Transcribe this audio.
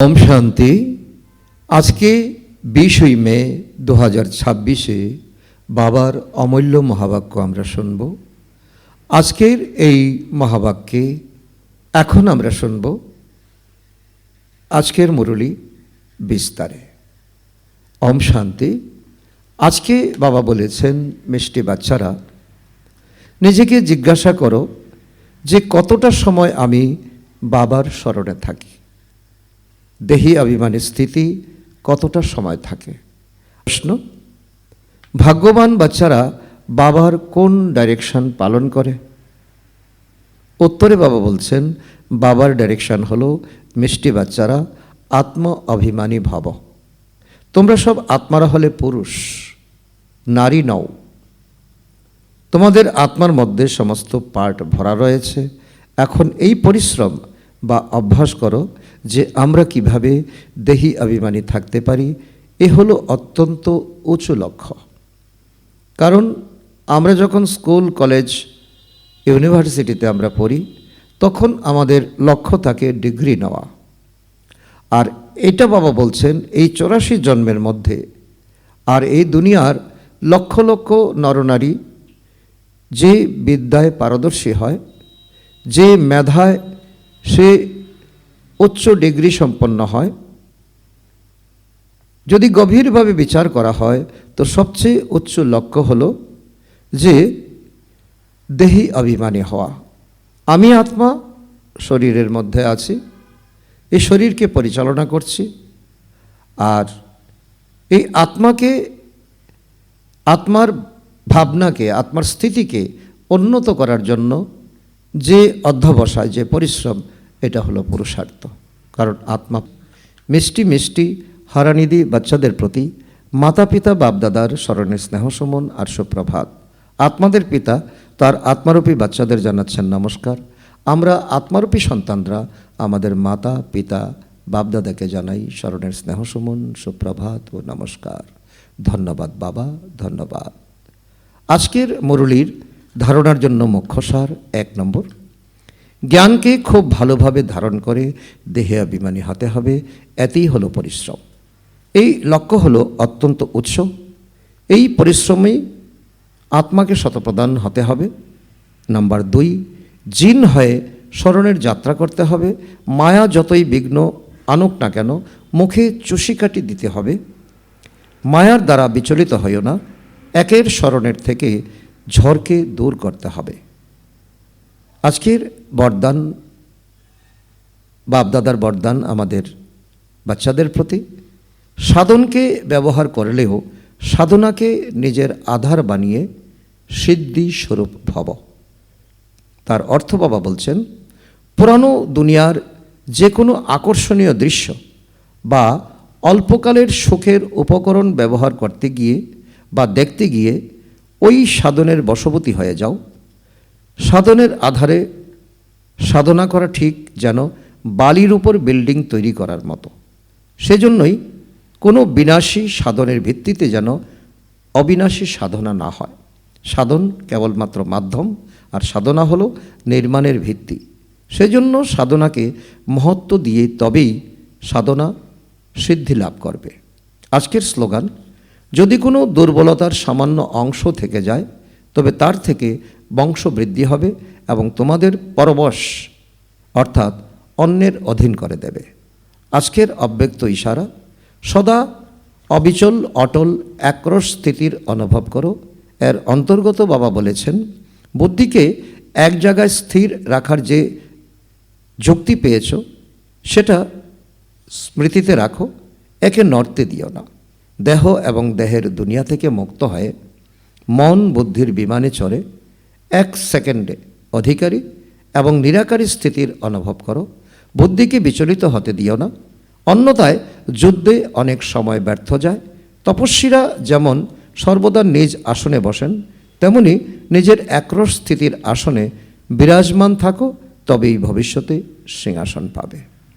ओम शांति। आज के 20 मे 2026 बाबार अमूल्य महावाक्य आमरा शुनब। आजकेर এই महावाक्ये এখন আমরা শুনব আজকের মুরলী বিস্তারে। ওম শান্তি। আজকে বাবা বলেছেন, মিষ্টি বাচ্চারা, নিজেকে জিজ্ঞাসা করো যে কতটা সময় আমি বাবার স্মরণে থাকি, দেহি অভিমানী স্থিতি কতটা সময় থাকে। প্রশ্ন, ভাগ্যবান বাচ্চারা বাবার কোন ডাইরেকশন পালন করে? উত্তরে বাবা বলছেন, বাবার ডাইরেকশন হলো, মিষ্টি বাচ্চারা, আত্ম অভিমানী ভাব। তোমরা সব আত্মারা হলে পুরুষ, নারী নও। তোমাদের আত্মার মধ্যে সমস্ত পার্ট ভরা রয়েছে। এখন এই পরিশ্রম বা অভ্যাস করো যে আমরা কিভাবে দেহি অভিমানী থাকতে পারি। এ হলো অত্যন্ত উঁচু লক্ষ্য। কারণ আমরা যখন স্কুল, কলেজ, ইউনিভার্সিটিতে আমরা পড়ি, তখন আমাদের লক্ষ্য থাকে ডিগ্রি নেওয়া। আর এটা বাবা বলছেন, এই 84 জন্মের মধ্যে আর এই দুনিয়ার লক্ষ লক্ষ নরনারী যে বিদ্যায় পারদর্শী হয়, যে মেধায় সে উচ্চ ডিগ্রি সম্পন্ন হয়, যদি গভীরভাবে বিচার করা হয় তো সবচেয়ে উচ্চ লক্ষ্য হলো যে দেহি অভিমানী হওয়া। আমি আত্মা শরীরের মধ্যে আছি, এই শরীরকে পরিচালনা করছি, আর এই আত্মাকে, আত্মার ভাবনাকে, আত্মার স্থিতিকে উন্নত করার জন্য যে অধ্যবসায়, যে পরিশ্রম, এটা হলো পুরুষার্থ। কারণ আত্মা মিষ্টি মিষ্টি হারানিধি বাচ্চাদের প্রতি মাতা পিতা বাপদাদার স্মরণে স্নেহসুমন আর সুপ্রভাত। আত্মাদের পিতা তার আত্মারূপী বাচ্চাদের জানাচ্ছেন নমস্কার। আমরা আত্মারূপী সন্তানরা আমাদের মাতা পিতা বাপদাদাকে জানাই স্মরণের স্নেহসুমন, সুপ্রভাত ও নমস্কার। ধন্যবাদ বাবা, ধন্যবাদ। আজকের মুরলীর ধারণার জন্য মুখ্যসার 1 নম্বর, জ্ঞানকে খুব ভালোভাবে ধারণ করে দেহে অভিমানী হতে হবে। এতেই হলো পরিশ্রম। এই লক্ষ্য হলো অত্যন্ত উৎস। এই পরিশ্রমেই আত্মাকে শতপ্রদান হতে হবে। নাম্বার 2, জিন হয়ে স্মরণের যাত্রা করতে হবে। মায়া যতই বিঘ্ন আনুক না কেন, মুখে চুষিকাটি দিতে হবে। মায়ার দ্বারা বিচলিত হইও না। একের স্মরণের থেকে ঝড়কে দূর করতে হবে। আজকের বরদান, বাপদাদার বরদান আমাদের বাচ্চাদের প্রতি, সাধনকে ব্যবহার করলেও সাধনাকে নিজের আধার বানিয়ে সিদ্ধি স্বরূপ ভব। তার অর্থ বাবা বলছেন, পুরানো দুনিয়ার যে কোনো আকর্ষণীয় দৃশ্য বা অল্পকালের সুখের উপকরণ ব্যবহার করতে গিয়ে বা দেখতে গিয়ে ওই সাধনের বশবর্তী হয়ে যাও। সাধনের আধারে সাধনা করা ঠিক যেন বালির উপর বিল্ডিং তৈরি করার মতো। সেজন্যই কোনো বিনাশী সাধনের ভিত্তিতে যেন অবিনাশী সাধনা না হয়। সাধন কেবলমাত্র মাধ্যম, আর সাধনা হলো নির্মাণের ভিত্তি। সেজন্য সাধনাকে মহত্ব দিয়ে তবেই সাধনা সিদ্ধি লাভ করবে। আজকের স্লোগান, যদি কোনো দুর্বলতার সামান্য অংশ থেকে যায় তবে তার থেকে বংশ বৃদ্ধি হবে এবং তোমাদের পরবশ অর্থাৎ অন্যের অধীন করে দেবে। আজকের অব্যক্ত ইশারা, সদা অবিচল অটল একরস স্থিতির অনুভব করো। এর অন্তর্গত বাবা বলেছেন, বুদ্ধিকে এক জায়গায় স্থির রাখার যে যুক্তি পেয়েছ সেটা স্মৃতিতে রাখো, একে নড়তে দিও না। দেহ এবং দেহের দুনিয়া থেকে মুক্ত হয়ে মন বুদ্ধির বিমানে চড়ে 1 সেকেন্ডে অধিকারী এবং নিরাকারী স্থিতির অনুভব করো। বুদ্ধিকে বিচলিত হতে দিও না, অন্যথায় যুদ্ধে অনেক সময় ব্যর্থ যায়। তপস্বীরা যেমন সর্বদা নিজ আসনে বসেন, তেমনি নিজের একরস স্থিতির আসনে বিরাজমান থাকো, তবেই ভবিষ্যতে সিংহাসন পাবে।